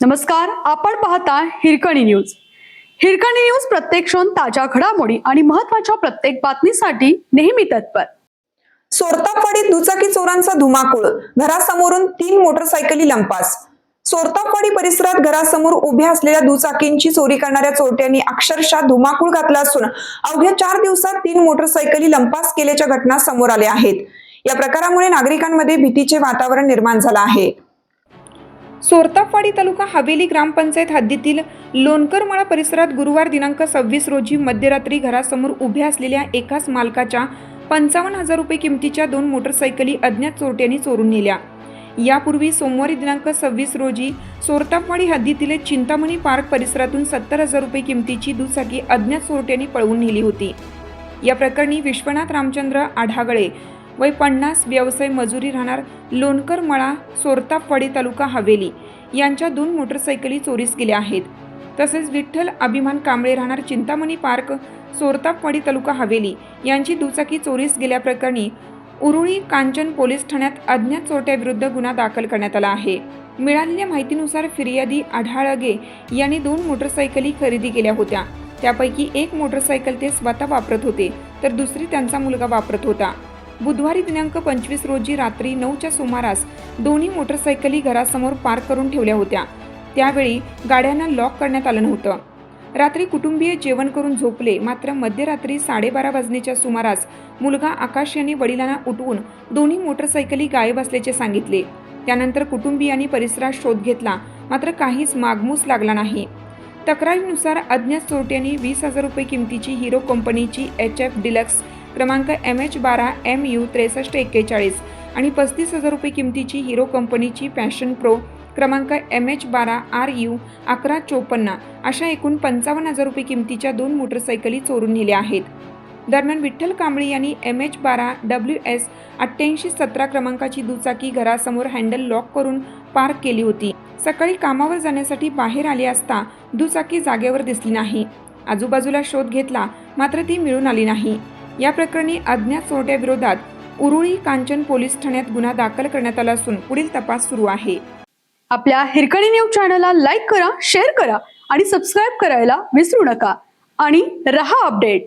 नमस्कार, आपण पाहता हिरकणी न्यूज. हिरकणी न्यूज प्रत्येक क्षण ताज्या घडामोडी आणि महत्त्वाच्या प्रत्येक बातमीसाठी नेहमी तत्पर. सोरतापवाडीत दुचाकी चोरांचा धुमाकूळ, घरासमोरून 3 मोटरसायकली लंपास. सोरतापवाडी परिसरात घरासमोर उभ्या असलेल्या दुचाकींची चोरी करणाऱ्या चोरट्यांनी अक्षरशः धुमाकूळ घातला असून अवघ्या 4 दिवसात 3 मोटरसायकली लंपास केल्याच्या घटना समोर आल्या आहेत. या प्रकारामुळे नागरिकांमध्ये भीतीचे वातावरण निर्माण झाले आहे. सोरतापवाडी तालुका हवेली ग्रामपंचायत हद्दीतील लोणकरमळा परिसरात गुरुवार दिनांक 26 रोजी मध्यरात्री घरासमोर उभ्या असलेल्या एकाच मालकाच्या 55,000 रुपये किमतीच्या 2 मोटरसायकली अज्ञात चोरट्यांनी चोरून नेल्या. यापूर्वी सोमवारी दिनांक 26 रोजी सोरतापवाडी हद्दीतील चिंतामणी पार्क परिसरातून 70,000 रुपये किमतीची दुचाकी अज्ञात चोरट्यांनी पळवून नेली होती. या प्रकरणी विश्वनाथ रामचंद्र आढागळे वय 50, व्यवसाय मजुरी, राहणार लोणकरमळा, सोरतापवाडी तालुका हवेली यांच्या 2 मोटरसायकली चोरीस गेल्या आहेत. तसेच विठ्ठल अभिमान कांबळे, राहणार चिंतामणी पार्क, सोरतापवाडी तालुका हवेली यांची दुचाकी चोरीस गेल्याप्रकरणी उरुळी कांचन पोलीस ठाण्यात अज्ञात चोरट्याविरुद्ध गुन्हा दाखल करण्यात आला आहे. मिळालेल्या माहितीनुसार फिर्यादी आढाळगे यांनी 2 मोटरसायकली खरेदी केल्या होत्या. त्यापैकी एक मोटरसायकल ते स्वतः वापरत होते, तर दुसरी त्यांचा मुलगा वापरत होता. बुधवारी दिनांक 25 रोजी रात्री 9च्या सुमारास दोन्ही मोटरसायकली घरासमोर पार्क करून ठेवल्या होत्या. त्यावेळी गाड्यांना लॉक करण्यात आलं नव्हतं. रात्री कुटुंबीय जेवण करून झोपले. मात्र मध्यरात्री 12:30 वाजण्याच्या सुमारास मुलगा आकाश यांनी वडिलांना उठवून दोन्ही मोटरसायकली गायब असल्याचे सांगितले. त्यानंतर कुटुंबियांनी परिसरात शोध घेतला, मात्र काहीच मागमूस लागला नाही. तक्रारीनुसार अज्ञात चोरट्यांनी 20,000 रुपये किमतीची हिरो कंपनीची HF डिलक्स क्रमांक MH12 MU 6341 आणि 35,000 रुपये किमतीची हिरो कंपनीची पॅशन प्रो क्रमांक MH12 RU 1154 अशा एकूण 55,000 रुपये किमतीच्या 2 मोटरसायकली चोरून नेल्या आहेत. दरम्यान विठ्ठल कांबळे यांनी MH12 WS 8817 क्रमांकाची दुचाकी घरासमोर हँडल लॉक करून पार्क केली होती. सकाळी कामावर जाण्यासाठी बाहेर आले असता दुचाकी जागेवर दिसली नाही. आजूबाजूला शोध घेतला, मात्र ती मिळून आली नाही. या प्रकरणी अज्ञात चोरट्याविरोधात उरुळी कांचन पोलीस ठाण्यात गुन्हा दाखल करण्यात आला असून पुढील तपास सुरू आहे. आपल्या हिरकणी न्यूज चॅनलला लाईक करा, शेअर करा आणि सबस्क्राईब करायला विसरू नका आणि रहा अपडेट.